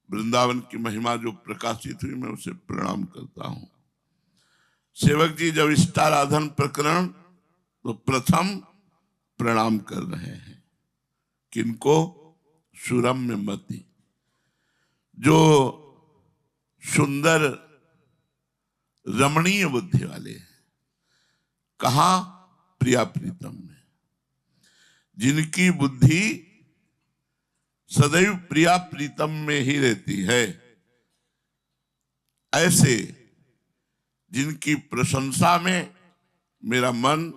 वृंदावन की महिमा जो प्रकाशित हुई, मैं उसे प्रणाम करता हूं। सेवक जी जब इष्टाराधन प्रकरण तो प्रथम प्रणाम कर रहे हैं किनको? सुरम्य मति, जो सुंदर रमणीय बुद्धि वाले हैं। कहा? प्रिया प्रीतम में, जिनकी बुद्धि सदैव प्रिया प्रीतम में ही रहती है, ऐसे जिनकी प्रशंसा में मेरा मन,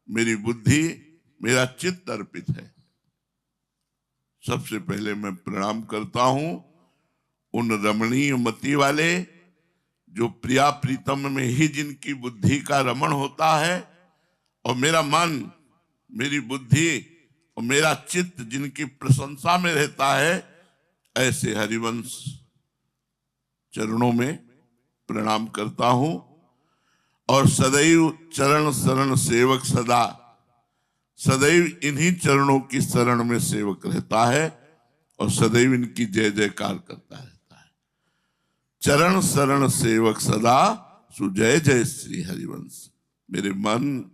मेरी बुद्धि, मेरा चित्त अर्पित है। सबसे पहले मैं प्रणाम करता हूं उन रमणीय मति वाले, जो प्रिया प्रीतम में ही जिनकी बुद्धि का रमण होता है, और मेरा मन, मेरी बुद्धि और मेरा चित्त जिनकी प्रशंसा में रहता है, ऐसे हरिवंश चरणों में प्रणाम करता हूं। और सदैव चरण शरण सेवक सदा, सदैव इन्हीं चरणों की शरण में सेवक रहता है और सदैव इनकी जय जयकार करता रहता है। चरण शरण सेवक सदा, सुजय जय श्री हरिवंश। मेरे मन,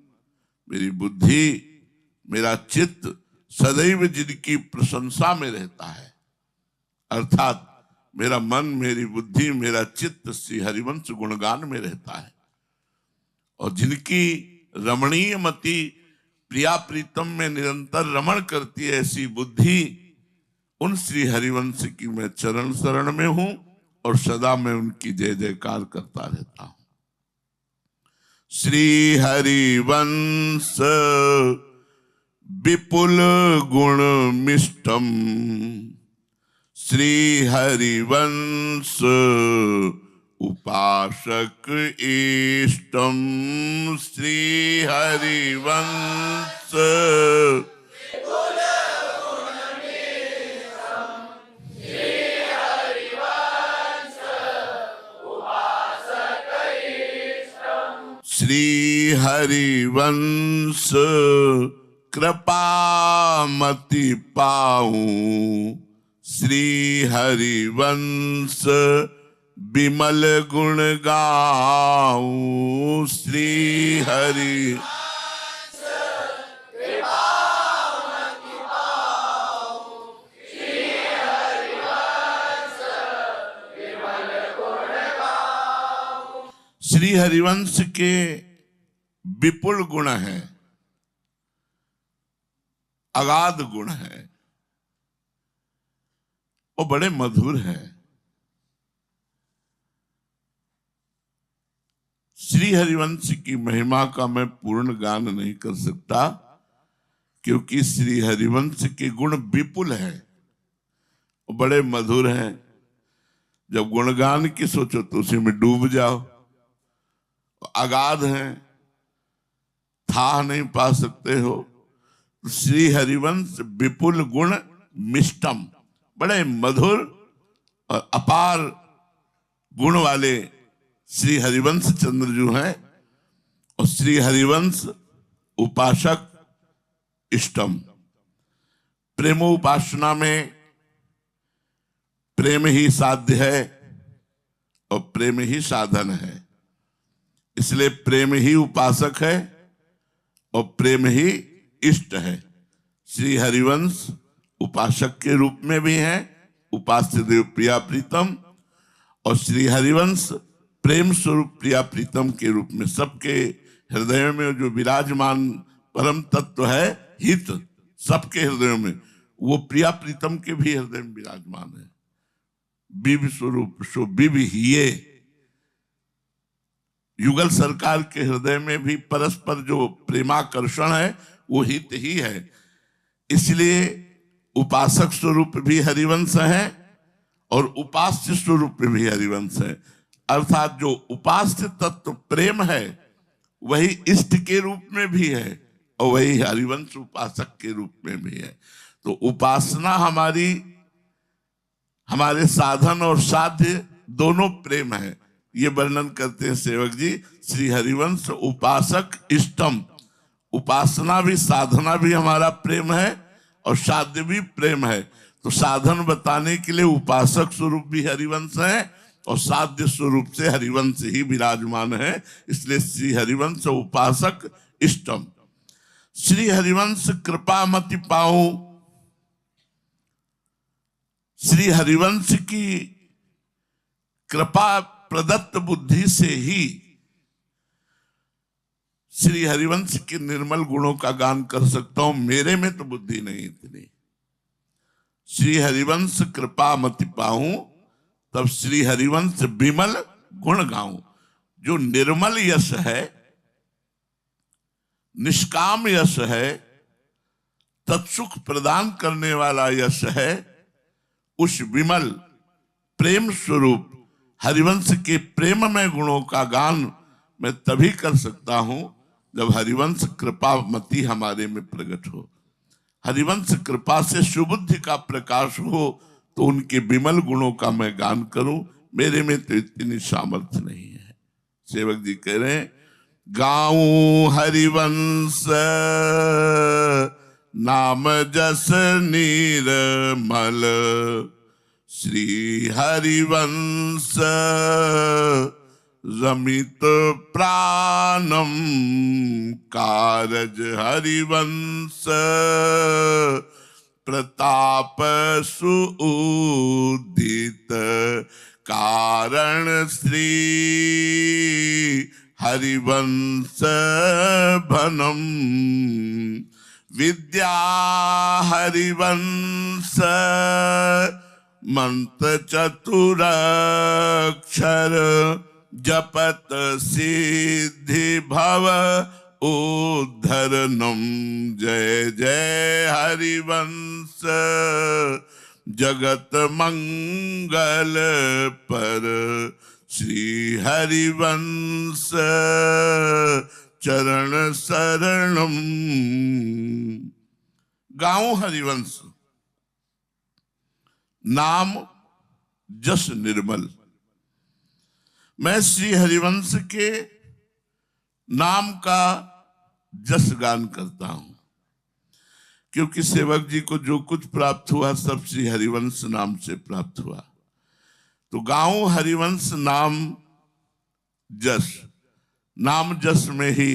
मेरी बुद्धि, मेरा चित्त सदैव जिनकी प्रशंसा में रहता है, अर्थात मेरा मन, मेरी बुद्धि, मेरा चित्त श्री हरिवंश गुणगान में रहता है। और जिनकी रमणीय मति प्रिया प्रीतम में निरंतर रमण करती है, ऐसी बुद्धि, उन श्री हरिवंश की मैं चरण शरण में हूं और सदा मैं उनकी जय जयकार करता रहता हूं। श्री हरिवंश विपुल गुण मिष्टम, श्री हरिवंश उपासक इष्टम, श्री हरिवंश विपुल गुण मिष्टम, श्री हरिवंश उपासक इष्टम, श्री हरिवंश कृपामति पाऊं, श्री हरिवंश विमल गुण गाऊं, श्री हरि श्री हरिवंश के विपुल गुण है, अगाध गुण है, वो बड़े मधुर है। श्री हरिवंश की महिमा का मैं पूर्ण गान नहीं कर सकता, क्योंकि श्री हरिवंश के गुण विपुल है, वो बड़े मधुर हैं। जब गुणगान की सोचो तो उसी में डूब जाओ। अगाध है, था नहीं पा सकते हो। श्री हरिवंश विपुल गुण मिष्टम, बड़े मधुर और अपार गुण वाले श्री हरिवंश चंद्र जो हैं, और श्री हरिवंश उपासक इष्टम। प्रेमोपासना में प्रेम ही साध्य है और प्रेम ही साधन है, इसलिए प्रेम ही उपासक है और प्रेम ही इष्ट है। श्री हरिवंश उपासक के रूप में भी है, उपास्य देव प्रिया प्रीतम, और श्री हरिवंश प्रेम स्वरूप प्रिया प्रीतम के रूप में सबके हृदय में जो विराजमान परम तत्व है, हित सबके हृदयों में, वो प्रिया प्रीतम के भी हृदय में विराजमान है। बिब स्वरूप सो बिब हिये, युगल सरकार के हृदय में भी परस्पर जो प्रेमाकर्षण है वो हित ही है। इसलिए उपासक स्वरूप भी हरिवंश है और उपास्य स्वरूप भी हरिवंश है। अर्थात जो उपास्य तत्व प्रेम है वही इष्ट के रूप में भी है और वही हरिवंश उपासक के रूप में भी है। तो उपासना हमारे साधन और साध्य दोनों प्रेम है। ये वर्णन करते हैं सेवक जी, श्री हरिवंश उपासक इष्टम। उपासना भी साधना भी हमारा प्रेम है और साध्य भी प्रेम है। तो साधन बताने के लिए उपासक स्वरूप भी हरिवंश है और साध्य स्वरूप से हरिवंश ही विराजमान है, इसलिए श्री हरिवंश उपासक इष्टम। श्री हरिवंश कृपा मति पाऊं, श्री हरिवंश की कृपा प्रदत्त बुद्धि से ही श्री हरिवंश के निर्मल गुणों का गान कर सकता हूं। मेरे में तो बुद्धि नहीं इतनी। श्री हरिवंश कृपा मति पाऊं, तब श्री हरिवंश विमल गुण गाऊं। जो निर्मल यश है, निष्काम यश है, तत्सुख प्रदान करने वाला यश है, उस विमल प्रेम स्वरूप हरिवंश के प्रेममय गुणों का गान मैं तभी कर सकता हूं जब हरिवंश कृपामति हमारे में प्रकट हो। हरिवंश कृपा से सुबुद्धि का प्रकाश हो तो उनके विमल गुणों का मैं गान करूं। मेरे में तो इतनी सामर्थ्य नहीं है। सेवक जी कह रहे हैं, गाऊं हरिवंश नाम जस निर्मल, श्री हरिवंश रमित प्राणम, कारज हरिवंश प्रताप सुउदित, कारण श्री हरिवंश भनम, विद्या हरिवंश मंत्र चतुरक्षर, जपत सिद्धि भव उद्धरणम। जय जय हरिवंश जगत मंगल पर, श्री हरिवंश चरण शरणम। गाऊं हरिवंश नाम जस निर्मल। मैं श्री हरिवंश के नाम का जस गान करता हूं, क्योंकि सेवक जी को जो कुछ प्राप्त हुआ सब श्री हरिवंश नाम से प्राप्त हुआ। तो गाऊं हरिवंश नाम जस, नाम जस में ही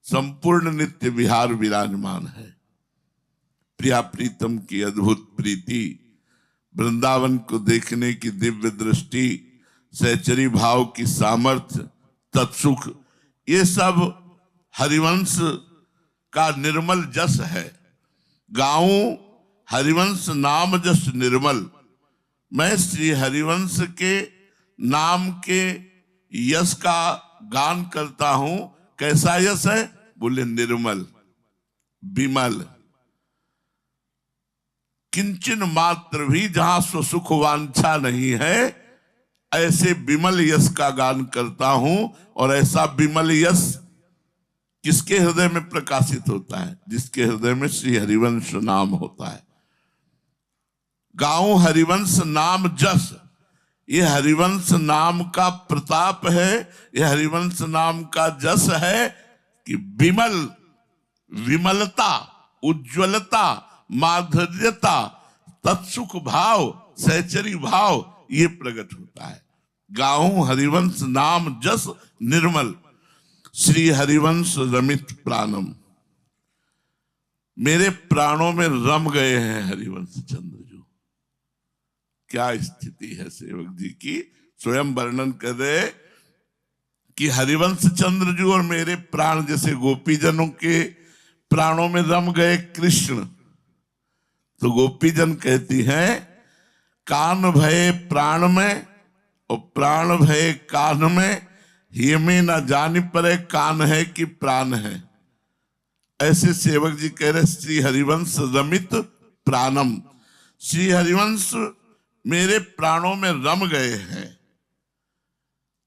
संपूर्ण नित्य विहार विराजमान है। प्रिया प्रीतम की अद्भुत प्रीति, वृंदावन को देखने की दिव्य दृष्टि, सहचरी भाव की सामर्थ्य, तत्सुख, ये सब हरिवंश का निर्मल जस है। गाऊं हरिवंश नाम जस निर्मल। मैं श्री हरिवंश के नाम के यश का गान करता हूं। कैसा यश है? बोले निर्मल, विमल, किंचन मात्र भी जहां स्वसुख वांछा नहीं है, ऐसे विमल यश का गान करता हूं। और ऐसा विमल यश किसके हृदय में प्रकाशित होता है? जिसके हृदय में श्री हरिवंश नाम होता है। गाऊं हरिवंश नाम जस, ये हरिवंश नाम का प्रताप है, ये हरिवंश नाम का जस है कि विमल, विमलता, उज्ज्वलता, माधुर्यता, तत्सुख भाव, सहचरी भाव ये प्रकट होता है। गाऊं हरिवंश नाम जस निर्मल, श्री हरिवंश रमित प्राणम। मेरे प्राणों में रम गए हैं हरिवंश चंद्र जो। क्या स्थिति है सेवक जी की, स्वयं वर्णन कर रहे कि हरिवंश चंद्र जो और मेरे प्राण जैसे गोपीजनों के प्राणों में रम गए कृष्ण। तो गोपीजन कहती हैं, कान भय प्राण में और प्राण भय कान में, ये में न जानी पड़े कान है कि प्राण है। ऐसे सेवक जी कह रहे श्री हरिवंश रमित प्राणम, श्री हरिवंश मेरे प्राणों में रम गए हैं।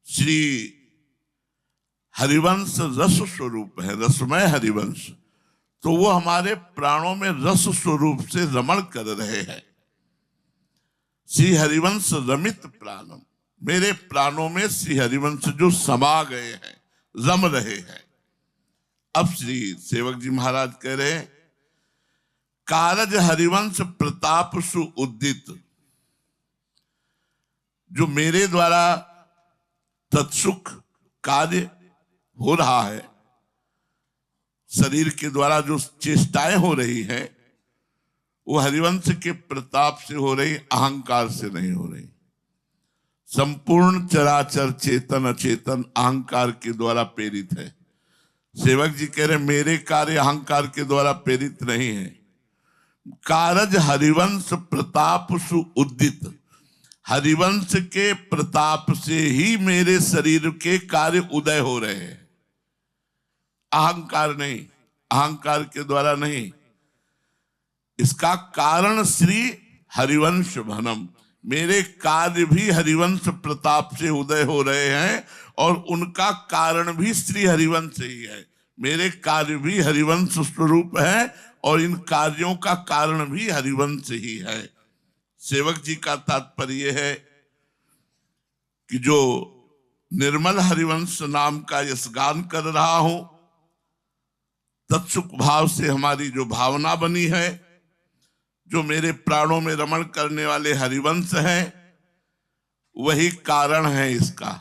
श्री हरिवंश रस स्वरूप है, रसमय हरिवंश, तो वो हमारे प्राणों में रस स्वरूप से रमण कर रहे हैं। श्री हरिवंश रमित प्राणम, मेरे प्राणों में श्री हरिवंश जो समा गए हैं, रम रहे हैं। अब श्री सेवक जी महाराज कह रहे हैं, कारज हरिवंश प्रताप सु उद्दित, जो मेरे द्वारा तत्सुख कार्य हो रहा है, शरीर के द्वारा जो चेष्टाएं हो रही है, वो हरिवंश के प्रताप से हो रही, अहंकार से नहीं हो रही। संपूर्ण चराचर चेतन अचेतन अहंकार के द्वारा प्रेरित है। सेवक जी कह रहे मेरे कार्य अहंकार के द्वारा प्रेरित नहीं है। कारज हरिवंश प्रताप सु उद्दित, हरिवंश के प्रताप से ही मेरे शरीर के कार्य उदय हो रहे हैं, अहंकार नहीं, अहंकार के द्वारा नहीं। इसका कारण श्री हरिवंश भनम, मेरे कार्य भी हरिवंश प्रताप से उदय हो रहे हैं और उनका कारण भी श्री हरिवंश ही है। मेरे कार्य भी हरिवंश स्वरूप है और इन कार्यों का कारण भी हरिवंश ही है। सेवक जी का तात्पर्य है कि जो निर्मल हरिवंश नाम का यशगान कर रहा हूं, तत्सुख भाव से हमारी जो भावना बनी है, जो मेरे प्राणों में रमण करने वाले हरिवंश हैं, वही कारण है इसका।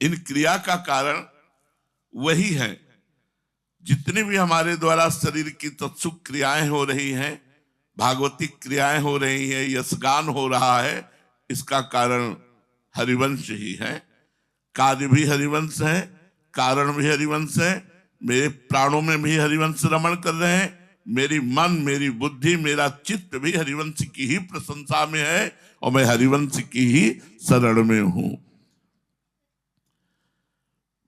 इन क्रिया का कारण वही है। जितनी भी हमारे द्वारा शरीर की तत्सुख क्रियाएं हो रही हैं, भागवतिक क्रियाएं हो रही हैं, यशगान हो रहा है, इसका कारण हरिवंश ही है। कार्य भी हरिवंश है, कारण भी हरिवंश है। मेरे प्राणों में भी हरिवंश रमण कर रहे हैं। मेरी मन, मेरी बुद्धि, मेरा चित्त भी हरिवंश की ही प्रशंसा में है और मैं हरिवंश की ही शरण में हूं।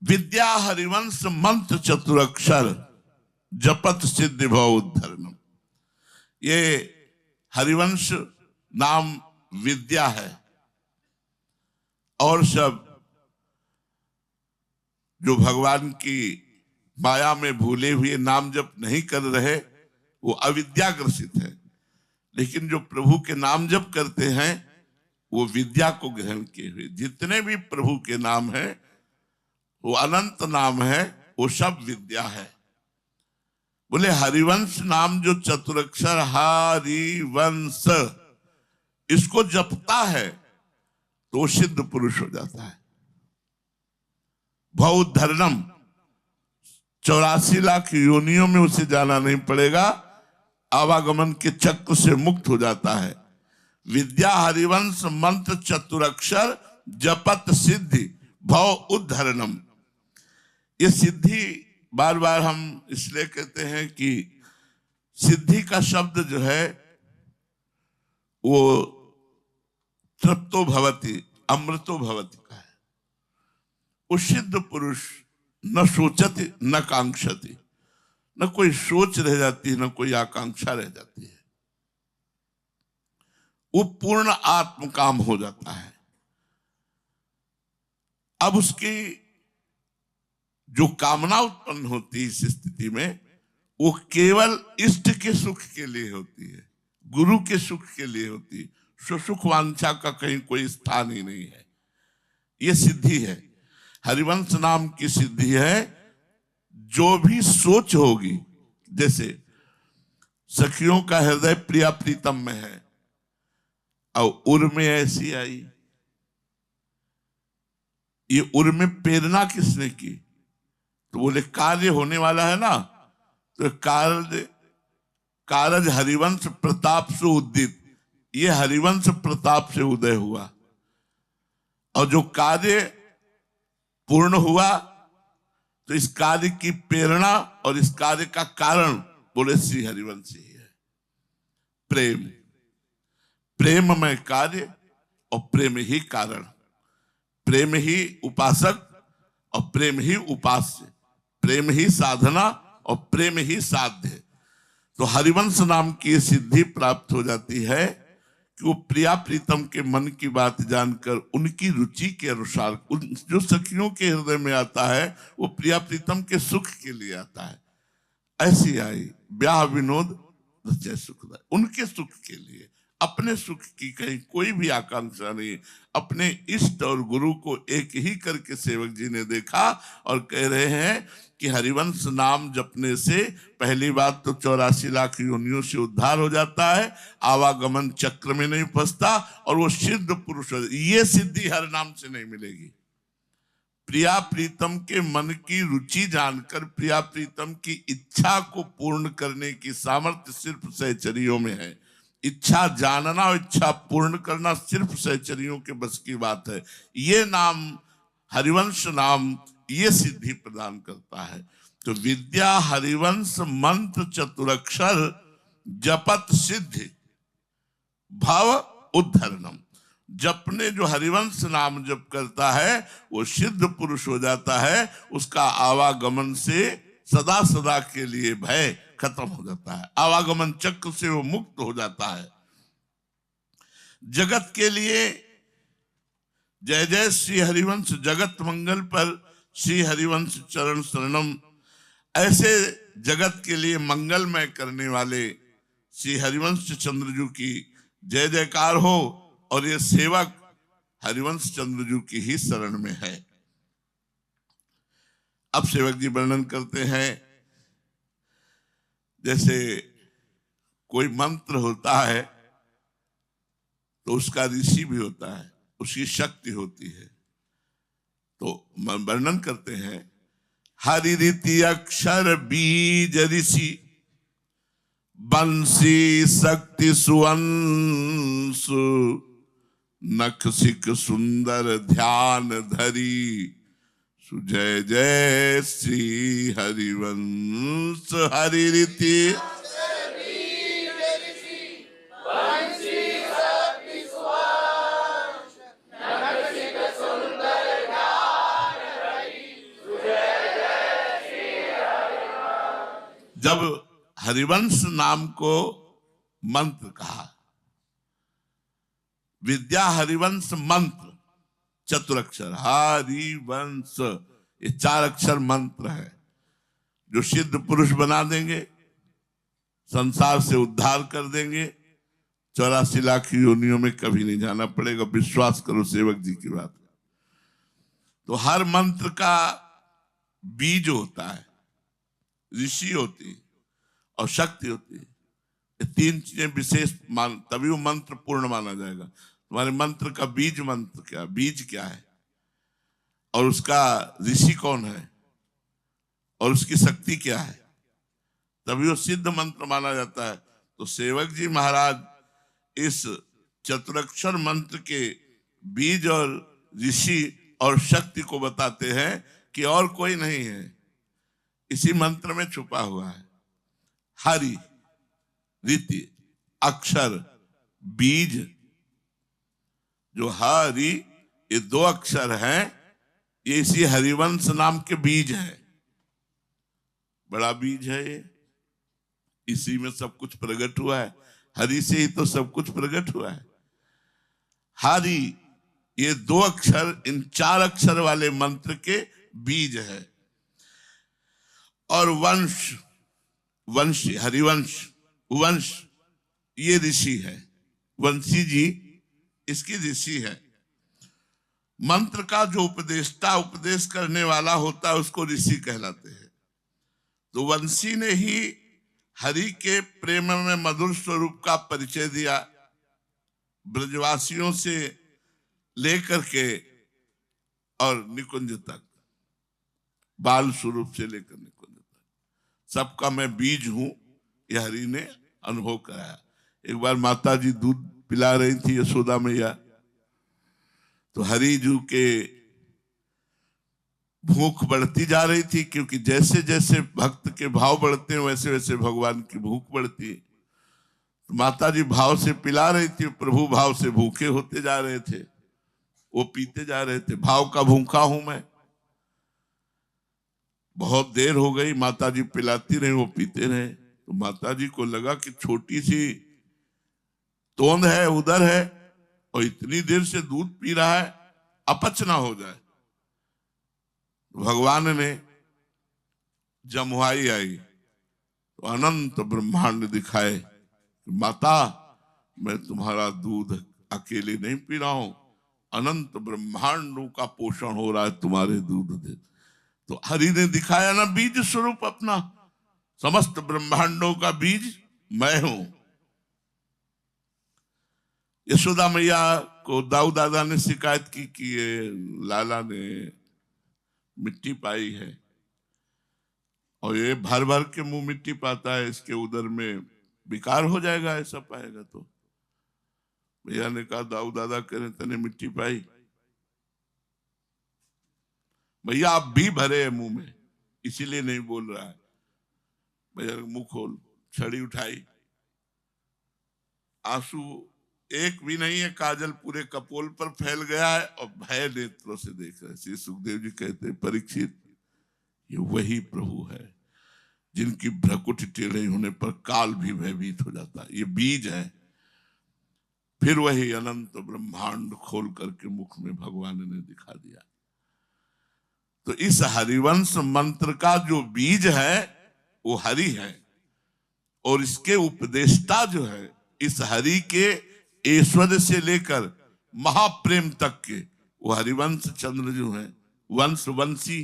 विद्या हरिवंश मंत्र चतुरक्षर जपत सिद्धि भव उद्धरणम, ये हरिवंश नाम विद्या है। और सब जो भगवान की माया में भूले हुए नाम जप नहीं कर रहे, वो अविद्याग्रसित है। लेकिन जो प्रभु के नाम जप करते हैं, वो विद्या को ग्रहण किए हुए। जितने भी प्रभु के नाम है, वो अनंत नाम है, वो सब विद्या है। बोले हरिवंश नाम जो चतुरक्षर हरिवंश, इसको जपता है तो सिद्ध पुरुष हो जाता है। भवोद्धरणम, 84 लाख योनियों में उसे जाना नहीं पड़ेगा, आवागमन के चक्र से मुक्त हो जाता है। विद्या हरिवंश मंत्र चतुरक्षर जपत सिद्धि भव उद्धरणम। ये सिद्धि बार बार हम इसलिए कहते हैं कि सिद्धि का शब्द जो है वो तृप्तो भवति अमृतो भवति का है। वो सिद्ध पुरुष न सोचति न कांक्षति, न कोई सोच रह जाती है, न कोई आकांक्षा रह जाती है। वो पूर्ण आत्म काम हो जाता है। अब उसकी जो कामना उत्पन्न होती है इस स्थिति में, वो केवल इष्ट के सुख के लिए होती है, गुरु के सुख के लिए होती है। सुख वांछा का कहीं कोई स्थान ही नहीं है। ये सिद्धि है, हरिवंश नाम की सिद्धि है। जो भी सोच होगी, जैसे सखियों का हृदय प्रिया प्रीतम में है और उर में ऐसी आई, ये उर में प्रेरणा किसने की? तो बोले कार्य होने वाला है ना, तो कारज हरिवंश प्रताप से उद्दित, ये हरिवंश प्रताप से उदय हुआ। और जो कार्य पूर्ण हुआ, तो इस कार्य की प्रेरणा और इस कार्य का कारण बोले श्री हरिवंश ही है। प्रेम, प्रेम में कार्य और प्रेम ही कारण, प्रेम ही उपासक और प्रेम ही उपास्य, प्रेम ही साधना और प्रेम ही साध्य। तो हरिवंश नाम की सिद्धि प्राप्त हो जाती है कि वो प्रिया प्रीतम के मन की बात जानकर उनकी रुचि के अनुसार, जो सखियों के हृदय में आता है वो प्रिया प्रीतम के सुख के लिए आता है। ऐसी आई ब्याह विनोद रचे सुखदाय, उनके सुख के लिए, अपने सुख की कहीं कोई भी आकांक्षा नहीं। अपने इष्ट और गुरु को एक ही करके सेवक जी ने देखा और कह रहे हैं कि हरिवंश नाम जपने से पहली बात तो 84 लाख योनियों से उद्धार हो जाता है, आवागमन चक्र में नहीं फंसता, और वो सिद्ध पुरुष हो। ये सिद्धि हर नाम से नहीं मिलेगी। प्रिया प्रीतम के मन की रुचि जानकर प्रिया प्रीतम की इच्छा को पूर्ण करने की सामर्थ्य सिर्फ सहचरियों में है। इच्छा जानना और इच्छा पूर्ण करना सिर्फ सहचरियों के बस की बात है। ये नाम हरिवंश नाम ये सिद्धि प्रदान करता है। तो विद्या हरिवंश मंत्र चतुरक्षर जपत सिद्धि भव उद्धरणम। जपने जो हरिवंश नाम जप करता है वो सिद्ध पुरुष हो जाता है। उसका आवागमन से सदा सदा के लिए भय खत्म हो जाता है, आवागमन चक्र से वो मुक्त हो जाता है। जगत के लिए जय जय श्री हरिवंश जगत मंगल पर श्री हरिवंश चरण शरणम। ऐसे जगत के लिए मंगलमय करने वाले श्री हरिवंश चंद्रजू की जय जयकार हो, और ये सेवक हरिवंश चंद्रजू की ही शरण में है। अब सेवक जी वर्णन करते हैं, जैसे कोई मंत्र होता है तो उसका ऋषि भी होता है, उसकी शक्ति होती है। तो वर्णन करते हैं, हरि रीति अक्षर बीज ऋषि बंसी शक्ति सुअंसु नख सिक सुंदर ध्यान धरी सुजय जय श्री हरिवंश। हरि रीति जब हरिवंश नाम को मंत्र कहा, विद्या हरिवंश मंत्र चतुरक्षर हरिवंश, ये 4 अक्षर मंत्र है जो सिद्ध पुरुष बना देंगे, संसार से उद्धार कर देंगे। 84 लाख योनियों में कभी नहीं जाना पड़ेगा, विश्वास करो सेवक जी की बात। तो हर मंत्र का बीज होता है, ऋषि होती है और शक्ति होती है। ये 3 चीजें विशेष मान, तभी वो मंत्र पूर्ण माना जाएगा। तुम्हारे मंत्र का बीज मंत्र क्या, बीज क्या है, और उसका ऋषि कौन है, और उसकी शक्ति क्या है, तभी वो सिद्ध मंत्र माना जाता है। तो सेवक जी महाराज इस चतुरक्षर मंत्र के बीज और ऋषि और शक्ति को बताते हैं कि और कोई नहीं है, इसी मंत्र में छुपा हुआ है। हरि रीति अक्षर बीज, जो हरि ये 2 अक्षर हैं, ये इसी हरिवंश नाम के बीज हैं। बड़ा बीज है ये, इसी में सब कुछ प्रकट हुआ है। हरि से ही तो सब कुछ प्रकट हुआ है। हरि ये 2 अक्षर इन 4 अक्षर वाले मंत्र के बीज है। और वंश, वंश हरिवंश वंश ये ऋषि है, वंशी जी इसकी ऋषि है। मंत्र का जो उपदेष्टा उपदेश करने वाला होता है उसको ऋषि कहलाते हैं। तो वंशी ने ही हरि के प्रेम में मधुर स्वरूप का परिचय दिया, ब्रजवासियों से लेकर के और निकुंज तक, बाल स्वरूप से लेकर निकुंज तक, सबका मैं बीज हूं, यह हरि ने अनुभव कराया। एक बार माता जी दूध पिला रही थी यशोदा मैया, तो हरि जी के भूख बढ़ती जा रही थी, क्योंकि जैसे जैसे भक्त के भाव बढ़ते हैं वैसे वैसे भगवान की भूख बढ़ती है। तो माता जी भाव से पिला रही थी, प्रभु भाव से भूखे होते जा रहे थे, वो पीते जा रहे थे। भाव का भूखा हूं मैं। बहुत देर हो गई, माता जी पिलाती रहे, वो पीते रहे। तो माता जी को लगा कि छोटी सी तोंद है, उधर है, और इतनी देर से दूध पी रहा है, अपच ना हो जाए। भगवान ने जमुआई आई तो अनंत ब्रह्मांड दिखाए, माता मैं तुम्हारा दूध अकेले नहीं पी रहा हूं, अनंत ब्रह्मांडों का पोषण हो रहा है तुम्हारे दूध से। तो हरि ने दिखाया ना बीज स्वरूप अपना, समस्त ब्रह्मांडों का बीज मैं हूं। यशोदा मैया को दाऊ दादा ने शिकायत की कि ये लाला ने मिट्टी पाई है और ये भर भर के मुंह मिट्टी पाता है, इसके उदर में विकार हो जाएगा ऐसा पाएगा तो। भैया ने कहा दाऊ दादा कह रहे तने मिट्टी पाई, भैया आप भी भरे हैं मुंह में इसीलिए नहीं बोल रहा है। भैया मुंह खोल, छड़ी उठाई, आंसू एक भी नहीं है, काजल पूरे कपोल पर फैल गया है और भय नेत्रों से देख रहे। श्री सुखदेव जी कहते हैं परीक्षित ये वही प्रभु है जिनकी भ्रकुट टेढ़े होने पर काल भी भयभीत हो जाता है, ये बीज है। फिर वही अनंत ब्रह्मांड खोल करके मुख में भगवान ने दिखा दिया। तो इस हरिवंश मंत्र का जो बीज है वो हरि है, और इसके उपदेष्टा जो है इस हरि के ऐश्वर्य से लेकर महाप्रेम तक के वो हरिवंश चंद्र जो है, वंश वंशी,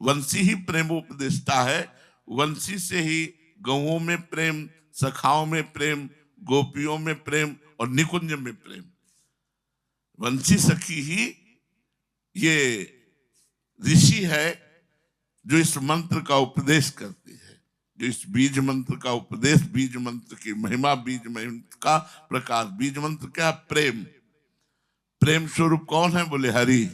वंशी ही प्रेमोपदेष्टा है। वंशी से ही गौओं में प्रेम, सखाओं में प्रेम, गोपियों में प्रेम और निकुंज में प्रेम। वंशी सखी ही ये ऋषि है जो इस मंत्र का उपदेश करती है, जो इस बीज मंत्र का उपदेश, बीज मंत्र की महिमा, बीज मंत्र का प्रकाश। बीज मंत्र क्या? प्रेम। प्रेम स्वरूप कौन है? बोले हरि।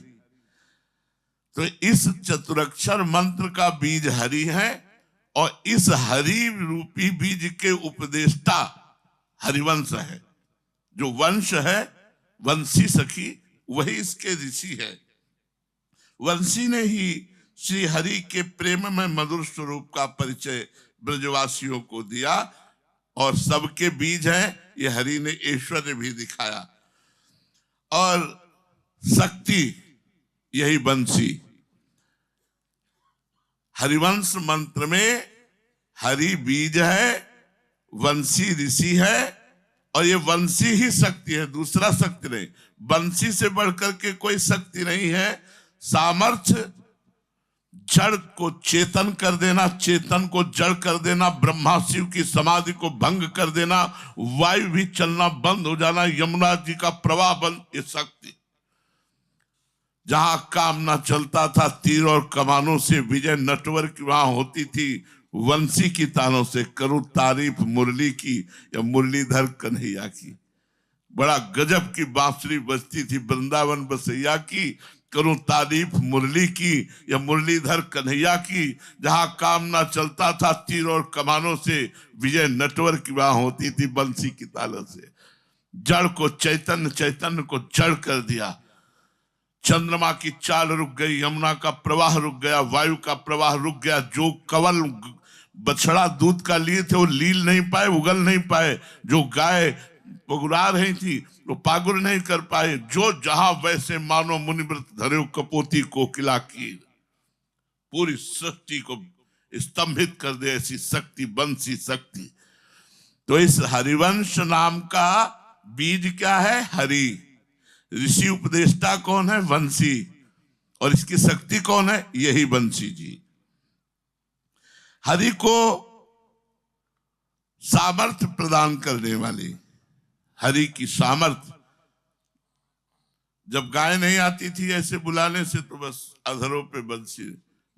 तो इस चतुरक्षर मंत्र का बीज हरि है, और इस हरि रूपी बीज के उपदेष्टा हरिवंश है। जो वंश है, वंशी सखी, वही इसके ऋषि है। वंशी ने ही श्री हरि के प्रेम में मधुर स्वरूप का परिचय ब्रजवासियों को दिया, और सबके बीज है ये हरि ने ऐश्वर्य भी दिखाया, और शक्ति यही वंशी। हरिवंश मंत्र में हरि बीज है, वंशी ऋषि है, और ये वंशी ही शक्ति है, दूसरा शक्ति नहीं। वंशी से बढ़कर के कोई शक्ति नहीं है। सामर्थ्य जड़ को चेतन कर देना, चेतन को जड़ कर देना, ब्रह्मा शिव की समाधि को भंग कर देना, वायु भी चलना बंद हो जाना, यमुना जी का प्रवाह बंद, ये शक्ति। जहां कामना चलता था, तीर और कमानों से विजय नटवर की वहां होती थी, वंशी की तानों से करूं तारीफ मुरली की या मुरलीधर कन्हैया की। बड़ा गजब की बांसुरी बजती थी वृंदावन बसैया की, करूं तारीफ मुरली की या मुरलीधर कन्हैया की। जहां कामना चलता था, तीर और कमानों से विजय नटवर की वहां होती थी, बंसी की तालों से। जड़ को चैतन्य, चैतन्य को जड़ कर दिया। चंद्रमा की चाल रुक गई, यमुना का प्रवाह रुक गया, वायु का प्रवाह रुक गया। जो कवल बछड़ा दूध का लिए थे वो लील नहीं पाए, उगल नहीं पाए। जो गाय पगुरा रही थी वो पागुर नहीं कर पाए। जो जहां वैसे मानो मुनिव्रत धरे कपोती कोकिला की, पूरी सृष्टि को स्तंभित कर दे ऐसी शक्ति, बंसी शक्ति। तो इस हरिवंश नाम का बीज क्या है? हरि। ऋषि उपदेष्टा कौन है? वंशी। और इसकी शक्ति कौन है? यही वंशी जी। हरि को सामर्थ्य प्रदान करने वाली, हरि की सामर्थ्य। जब गाय नहीं आती थी ऐसे बुलाने से तो बस अधरों पे बंसी,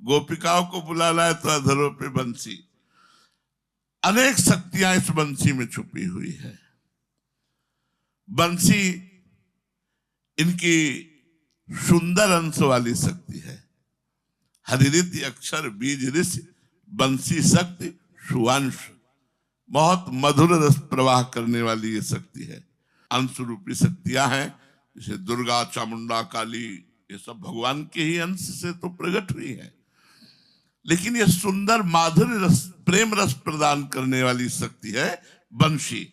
गोपिकाओं को बुलाना है तो अधरों पे बंसी। अनेक शक्तियां इस बंसी में छुपी हुई है। बंसी इनकी सुंदर अंश वाली शक्ति है। हरिरिति अक्षर बीज ऋषि, बंसी शक्ति सुअंश। बहुत मधुर रस प्रवाह करने वाली ये शक्ति है। अंश रूपी शक्तियां हैं, जैसे दुर्गा, चामुंडा, काली, ये सब भगवान के ही अंश से तो प्रकट हुई है। लेकिन ये सुंदर माधुर्य रस, प्रेम रस प्रदान करने वाली शक्ति है बंशी,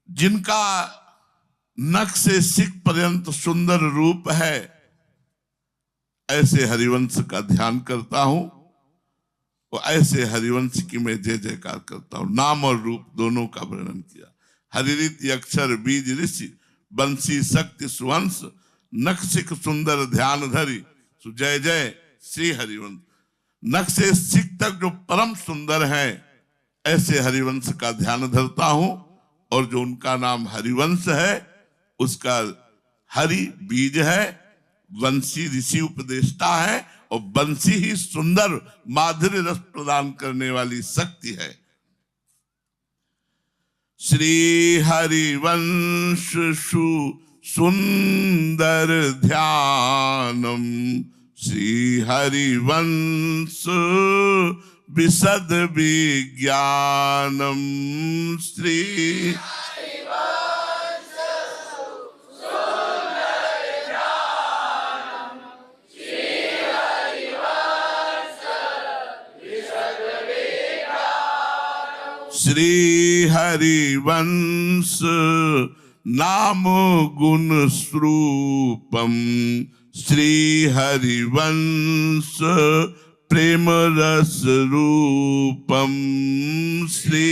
जिनका नख से सिक पर्यंत सुंदर रूप है। ऐसे हरिवंश का ध्यान करता हूं वो ऐसे हरिवंश की मैं जय जयकार करता हूं। नाम और रूप दोनों का वर्णन किया। हरिरीति अक्षर बीज ऋषि बंसी शक्ति सुवंश नख सिख सुंदर ध्यान धरी जय जय श्री हरिवंश। नख से सिख तक जो परम सुंदर है ऐसे हरिवंश का ध्यान धरता हूं। और जो उनका नाम हरिवंश है उसका हरि बीज है, वंशी ऋषि उपदेष्टा है और बंसी ही सुंदर माधुर्य रस प्रदान करने वाली शक्ति है। श्री हरिवंश सुंदर ध्यानम श्री हरिवंश विशद विज्ञानम श्री श्री हरिवंश नाम गुण स्वरूपम श्री हरिवंश प्रेम रस रूपम श्री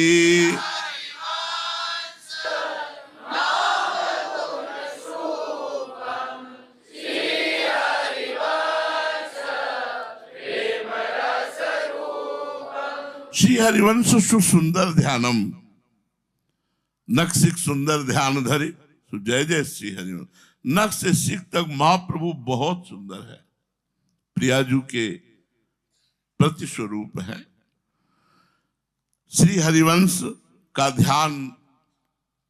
श्री हरिवंश सुंदर ध्यानम नख सिख सुंदर ध्यान धरे जय जय श्री हरिवंश। नख से सिख तक महाप्रभु बहुत सुंदर है, प्रियाजू के प्रति स्वरूप है। श्री हरिवंश का ध्यान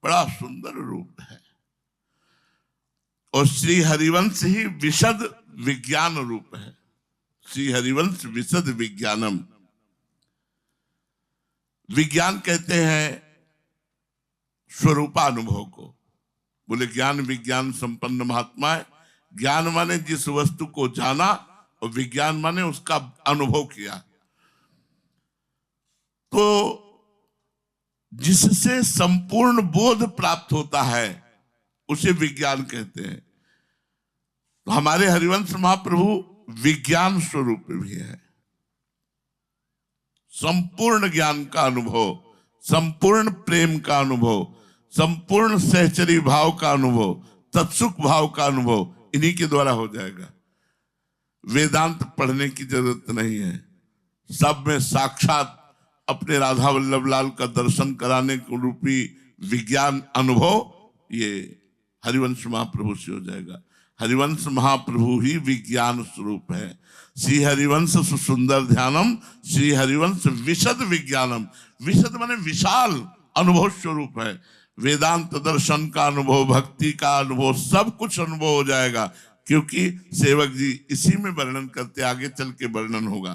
बड़ा सुंदर रूप है और श्री हरिवंश ही विशद विज्ञान रूप है। श्री हरिवंश विशद विज्ञानम। विज्ञान कहते हैं स्वरूपानुभव को। बोले ज्ञान विज्ञान संपन्न महात्मा है। ज्ञान माने जिस वस्तु को जाना और विज्ञान माने उसका अनुभव किया। तो जिससे संपूर्ण बोध प्राप्त होता है उसे विज्ञान कहते हैं। तो हमारे हरिवंश महाप्रभु विज्ञान स्वरूप भी है। संपूर्ण ज्ञान का अनुभव, संपूर्ण प्रेम का अनुभव, संपूर्ण सहचरी भाव का अनुभव, तत्सुख भाव का अनुभव इन्हीं के द्वारा हो जाएगा। वेदांत पढ़ने की जरूरत नहीं है। सब में साक्षात अपने राधा वल्लभ लाल का दर्शन कराने को रूपी विज्ञान अनुभव ये हरिवंश महाप्रभु से हो जाएगा। हरिवंश महाप्रभु ही विज्ञान स्वरूप है। श्री हरिवंश सुंदर ध्यानम श्री हरिवंश विशद विज्ञानम। विशद माने विशाल अनुभव स्वरूप है। वेदांत दर्शन का अनुभव, भक्ति का अनुभव, सब कुछ अनुभव हो जाएगा, क्योंकि सेवक जी इसी में वर्णन करते, आगे चल के वर्णन होगा।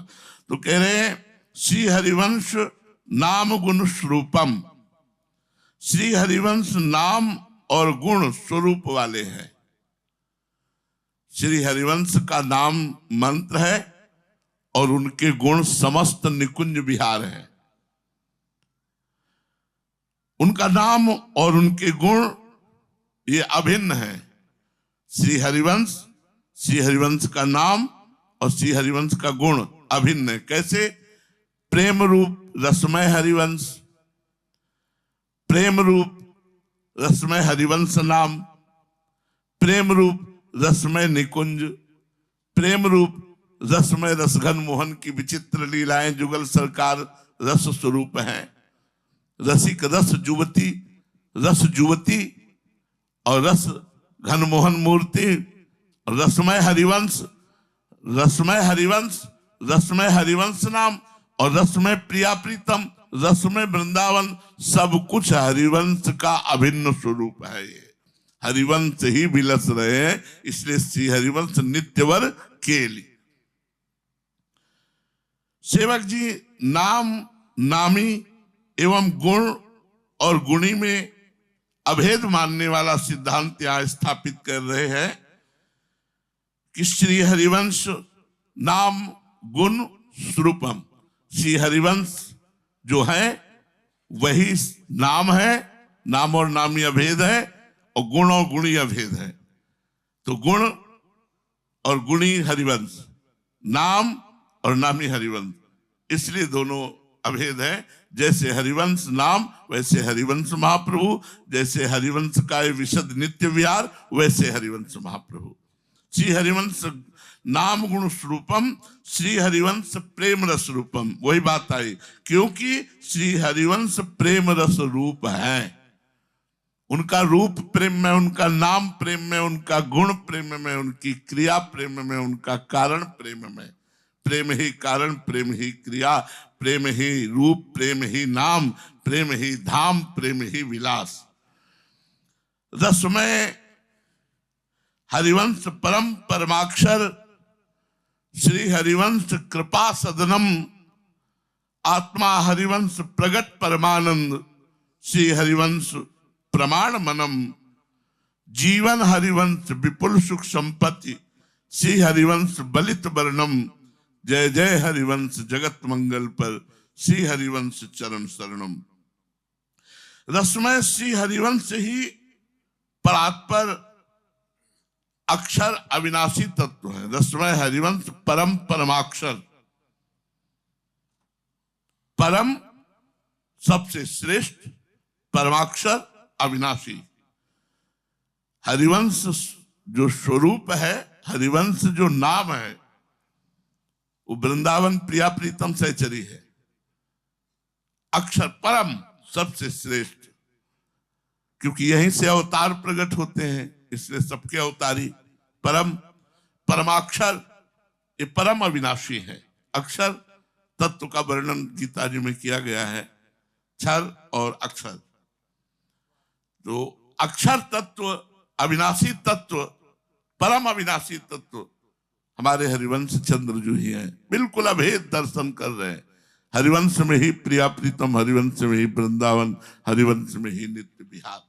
तो कह रहे हैं श्री हरिवंश नाम गुण स्वरूपम। श्री हरिवंश नाम और गुण स्वरूप वाले हैं। श्री हरिवंश का नाम मंत्र है और उनके गुण समस्त निकुंज विहार है। उनका नाम और उनके गुण ये अभिन्न है। श्री हरिवंश का नाम और श्री हरिवंश का गुण अभिन्न है। कैसे? प्रेम रूप रसमय हरिवंश, प्रेम रूप रसमय हरिवंश नाम, प्रेम रूप रसमय निकुंज, प्रेम रूप रसमय रसघन मोहन की विचित्र लीलाएं जुगल सरकार रस स्वरूप हैं। रसिक रस जुवती और रस घन मोहन मूर्ति। रसमय हरिवंश नाम और रसमय प्रिया प्रीतम, रसमय वृंदावन, सब कुछ हरिवंश का अभिन्न स्वरूप है। ये हरिवंश ही विलस रहे हैं, इसलिए श्री हरिवंश नित्यवर केली। सेवक जी नाम, नामी एवं गुण और गुणी में अभेद मानने वाला सिद्धांत यहां स्थापित कर रहे हैं कि श्री हरिवंश नाम गुण स्वरूपम। श्री हरिवंश जो है वही नाम है, नाम और नामी अभेद है और गुण और गुणी अभेद है। तो गुण और गुणी हरिवंश, नाम और नामी हरिवंश, इसलिए दोनों अभेद है। जैसे हरिवंश नाम वैसे हरिवंश महाप्रभु, जैसे हरिवंश का ये विशद नित्य विहार वैसे हरिवंश महाप्रभु। श्री हरिवंश नाम गुण स्वरूपम, श्री हरिवंश प्रेम रस रूपम। वही बात आई, क्योंकि श्री हरिवंश प्रेम रस रूप है। उनका रूप प्रेम में, उनका नाम प्रेम में, उनका गुण प्रेम में, उनकी क्रिया प्रेम में, उनका कारण प्रेम में। प्रेम ही कारण, प्रेम ही क्रिया, प्रेम ही रूप, प्रेम ही नाम, प्रेम ही धाम, प्रेम ही विलास। रसमय हरिवंश परम परमाक्षर, श्री हरिवंश कृपा सदनम, आत्मा हरिवंश प्रगट परमानंद, श्री हरिवंश प्रमाण मनम, जीवन हरिवंश विपुल सुख संपत्ति, श्री हरिवंश बलित वर्णम, जय जय हरिवंश जगत मंगल पर, श्री हरिवंश चरण शरणम। रसमय श्री हरिवंश ही परात्पर अक्षर अविनाशी तत्व है। रसमय हरिवंश परम परमाक्षर, परम सबसे श्रेष्ठ, परमाक्षर अविनाशी। हरिवंश जो स्वरूप है, हरिवंश जो नाम है, वो वृंदावन प्रिया प्रीतम सहचरी है। अक्षर परम सबसे श्रेष्ठ, क्योंकि यहीं से अवतार प्रकट होते हैं, इसलिए सबके अवतारी परम परमाक्षर। ये परम अविनाशी है। अक्षर तत्व का वर्णन गीता जी में किया गया है, क्षर और अक्षर। तो अक्षर तत्व, अविनाशी तत्व, परम अविनाशी तत्व हमारे हरिवंश चंद्र जो ही है। बिल्कुल अभेद दर्शन कर रहे हैं। हरिवंश में ही प्रिया प्रीतम, हरिवंश में ही वृंदावन, हरिवंश में ही नित्य विहार।